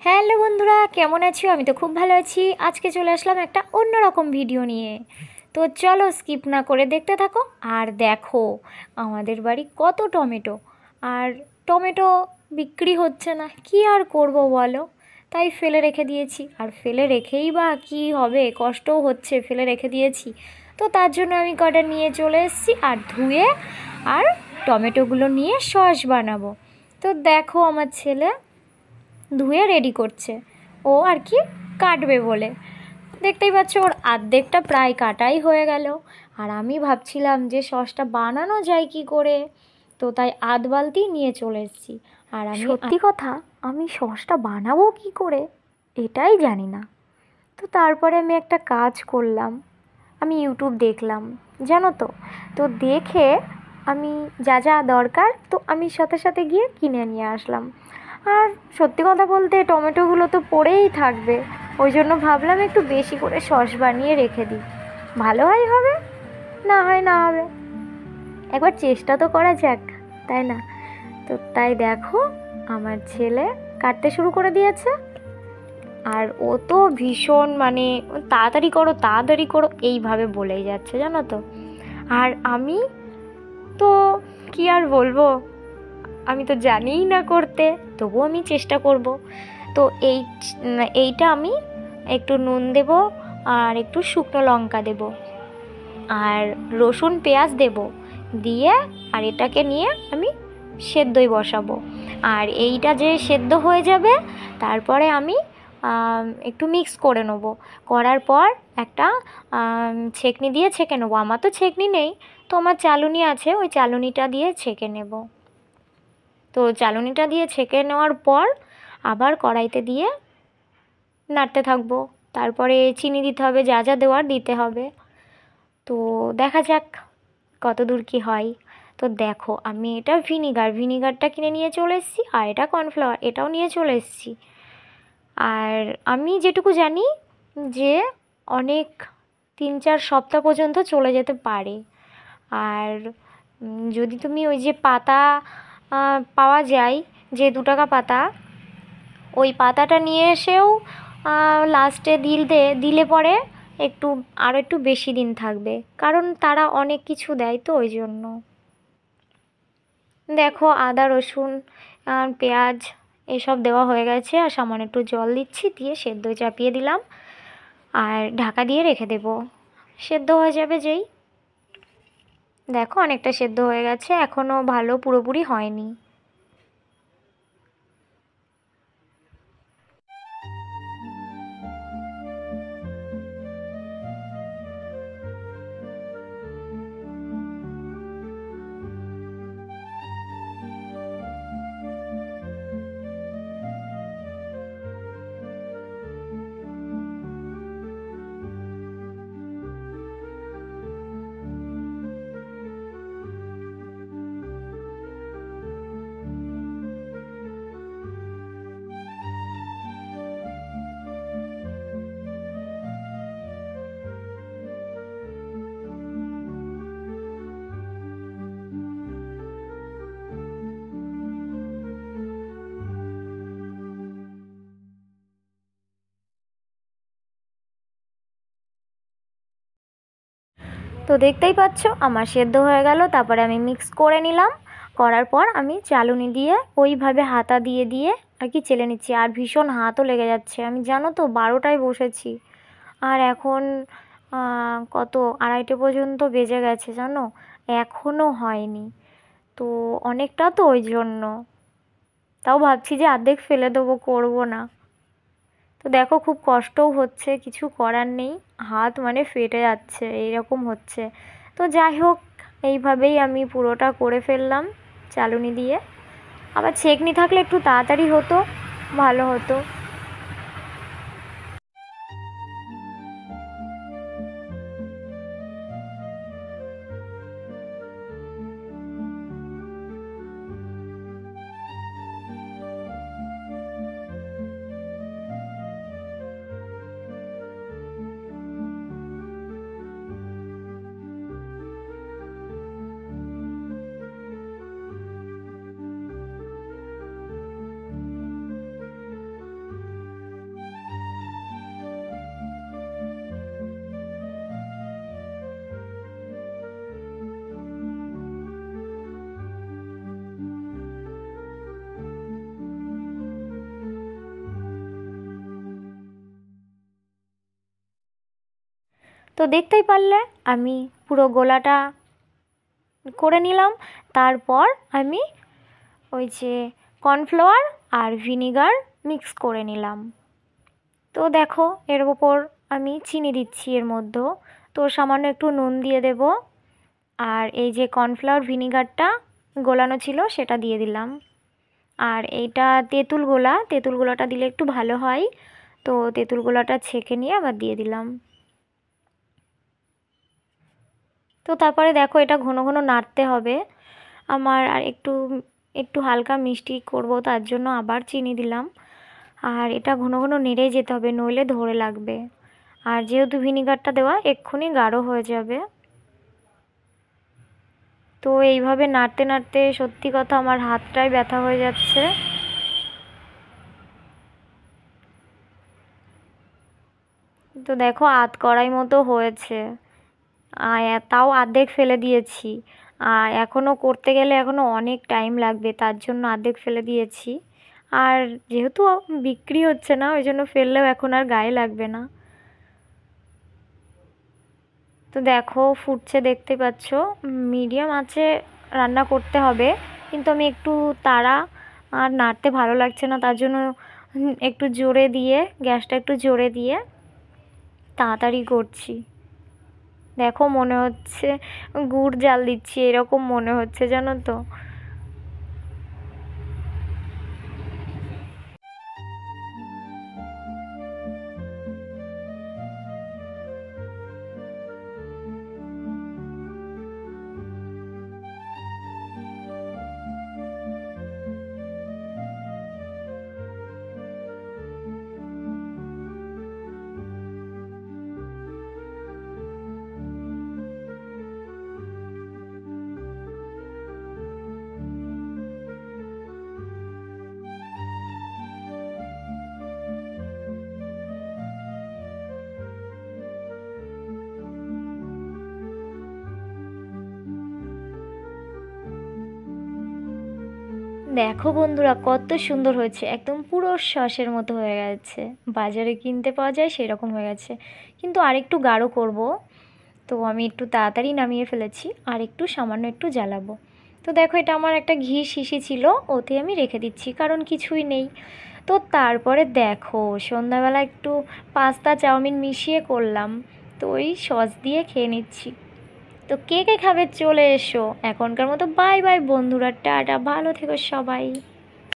Hello বন্ধুরা, কেমন আছো? আমি তো খুব ভালো আছি। আজকে চলে আসলাম একটা অন্যরকম ভিডিও নিয়ে। তো চলো স্কিপ না করে দেখতে থাকো। আর দেখো আমাদের বাড়ি কত টমেটো, আর টমেটো বিক্রি হচ্ছে না, কি আর করব বলো। তাই ফেলে রেখে দিয়েছি, আর ফেলে রেখেই বা কি হবে, কষ্টও হচ্ছে, ফেলে রেখে দিয়েছি। তো তার জন্য আমি কটা নিয়ে চলে এসেছি আর ধুয়ে আর টমেটোগুলো নিয়ে সস বানাবো। তো দেখো আমার ছেলে ধুয়ে রেডি করছে, ও আর কি কাটবে বলে। দেখতেই পাচ্ছ ওর অর্ধেকটা প্রায় কাটাই হয়ে গেল। আর আমি ভাবছিলাম যে সসটা বানানো যায় কি করে, তো তাই আধ বালতি নিয়ে চলে এসেছি। আর আমি সত্যি কথা, আমি সসটা বানাবো কি করে এটাই জানি না। তো তারপরে আমি একটা কাজ করলাম, আমি ইউটিউব দেখলাম, জানো তো। তো দেখে আমি যা যা দরকার, তো আমি সাথে সাথে গিয়ে কিনে নিয়ে আসলাম। আর সত্যি কথা বলতে টমেটোগুলো তো পড়েই থাকবে, ওই জন্য ভাবলাম একটু বেশি করে সস বানিয়ে রেখে দিই। ভালো হয় হবে, না হয় না হবে, একবার চেষ্টা তো করা যাক, তাই না? তো তাই দেখো আমার ছেলে কাটতে শুরু করে দিয়েছে। আর ও তো ভীষণ মানে তাড়াতাড়ি করো তাড়াতাড়ি করো এইভাবে বলেই যাচ্ছে, জানো তো। আর আমি তো কি আর বলবো, আমি তো জানিই না করতে, তবুও আমি চেষ্টা করব। তো এইটা আমি একটু নুন দেব, আর একটু শুকনো লঙ্কা দেব, আর রসুন পেঁয়াজ দেব, দিয়ে আর এটাকে নিয়ে আমি সেদ্ধই বসাবো। আর এইটা যে সেদ্ধ হয়ে যাবে, তারপরে আমি একটু মিক্স করে নেবো। করার পর একটা ছেঁকনি দিয়ে ছেঁকে নেবো। আমার তো ছেঁকনি নেই, তো আমার চালুনি আছে, ওই চালুনিটা দিয়ে ছেঁকে নেব। তো চালুনিটা দিয়ে ছেঁকে নেওয়ার পর আবার কড়াইতে দিয়ে নাড়তে থাকবো। তারপরে চিনি দিতে হবে, যা যা দেওয়ার দিতে হবে। তো দেখা যাক কত দূর কী হয়। তো দেখো আমি এটা ভিনিগারটা কিনে নিয়ে চলে এসেছি, আর এটা কর্নফ্লাওয়ার এটাও নিয়ে চলে এসেছি। আর আমি যেটুকু জানি যে অনেক 3-4 সপ্তাহ পর্যন্ত চলে যেতে পারে। আর যদি তুমি ওই যে পাতা পাওয়া যায়, যে 2 টাকা পাতা, ওই পাতাটা নিয়ে এসেও লাস্টে দিলে পরে আরও একটু বেশি দিন থাকবে, কারণ তারা অনেক কিছু দেয়, তো ওই জন্য। দেখো আদা রসুন আর পেঁয়াজ এসব দেওয়া হয়ে গেছে, আর সামান্য একটু জল দিচ্ছি, দিয়ে সেদ্ধ চাপিয়ে দিলাম, আর ঢাকা দিয়ে রেখে দেবো। সেদ্ধ হয়ে যাবে যেই। দেখো অনেকটা সেদ্ধ হয়ে গেছে, এখনও ভালো পুরোপুরি হয়নি। তো দেখতেই পাচ্ছ আমার সেদ্ধ হয়ে গেল, তারপরে আমি মিক্স করে নিলাম। করার পর আমি চালুনি দিয়ে ওইভাবে হাতা দিয়ে দিয়ে আর কি চেলে নিচ্ছি। আর ভীষণ হাতও লেগে যাচ্ছে, আমি জানো তো 12টায় বসেছি, আর এখন কত 2:30 পর্যন্ত বেজে গেছে, জানো, এখনও হয়নি। তো অনেকটা, তো ওই জন্য তাও ভাবছি যে অর্ধেক ফেলে দেবো, করবো না। তো দেখো খুব কষ্টও হচ্ছে, কিছু করার নেই, হাত মানে ফেটে যাচ্ছে, এইরকম হচ্ছে। তো যাই হোক, এইভাবেই আমি পুরোটা করে ফেললাম চালুনি দিয়ে। আবার ছেঁকনি থাকলে একটু তাড়াতাড়ি হতো, ভালো হতো। তো দেখতেই পারলে আমি পুরো গোলাটা করে নিলাম। তারপর আমি ওই যে কর্নফ্লাওয়ার আর ভিনিগার মিক্স করে নিলাম। তো দেখো এর ওপর আমি চিনি দিচ্ছি এর মধ্যে, তো সামান্য একটু নুন দিয়ে দেব, আর এই যে কর্নফ্লাওয়ার ভিনিগারটা গোলানো ছিল সেটা দিয়ে দিলাম। আর এইটা তেঁতুল গোলাটা দিলে একটু ভালো হয়, তো তেঁতুল গোলাটা ছেঁকে নিয়ে আবার দিয়ে দিলাম। তো তারপরে দেখো এটা ঘন ঘন নাড়তে হবে আমার, আর একটু একটু হালকা মিষ্টি করব তার জন্য আবার চিনি দিলাম। আর এটা ঘন ঘন নেড়ে যেতে হবে, নইলে ধরে লাগবে। আর যেহেতু ভিনিগারটা দেওয়া এক্ষুনি গাঢ় হয়ে যাবে। তো এইভাবে নাড়তে নাড়তে সত্যি কথা আমার হাতটাই ব্যথা হয়ে যাচ্ছে। তো দেখো আধ কড়াই মতো হয়েছে, আর তাও অর্ধেক ফেলে দিয়েছি। আর এখনও করতে গেলে এখনও অনেক টাইম লাগবে, তার জন্য অর্ধেক ফেলে দিয়েছি। আর যেহেতু বিক্রি হচ্ছে না ওই জন্য ফেললেও এখন আর গায়ে লাগবে না। তো দেখো ফুটছে, দেখতে পাচ্ছ। মিডিয়াম আঁচে রান্না করতে হবে, কিন্তু আমি একটু তাড়া আর নাড়তে ভালো লাগছে না, তার জন্য একটু জোরে দিয়ে, গ্যাসটা একটু জোরে দিয়ে তাড়াতাড়ি করছি। দেখো মনে হচ্ছে গুড় জাল দিচ্ছি, এরকম মনে হচ্ছে জানো তো। দেখো বন্ধুরা কত সুন্দর হয়েছে, একদম পুরো সসের মতো হয়ে গেছে, বাজারে কিনতে পাওয়া যায় সেরকম হয়ে গেছে। কিন্তু আরেকটু গাঢ় করব, তো আমি একটু তাড়াতাড়ি নামিয়ে ফেলেছি, আর একটু সামান্য একটু জ্বালাবো। তো দেখো এটা আমার একটা ঘি শিশি ছিল, ওতে আমি রেখে দিচ্ছি কারণ কিছুই নেই। তো তারপরে দেখো সন্ধ্যাবেলা একটু পাস্তা চাউমিন মিশিয়ে করলাম, তো ওই সস দিয়ে খেয়ে নিচ্ছি। তো কে কে খাবে চলে এসো। এখনকার মতো বাই বাই বন্ধুরা, টাটা, ভালো থেকো সবাই।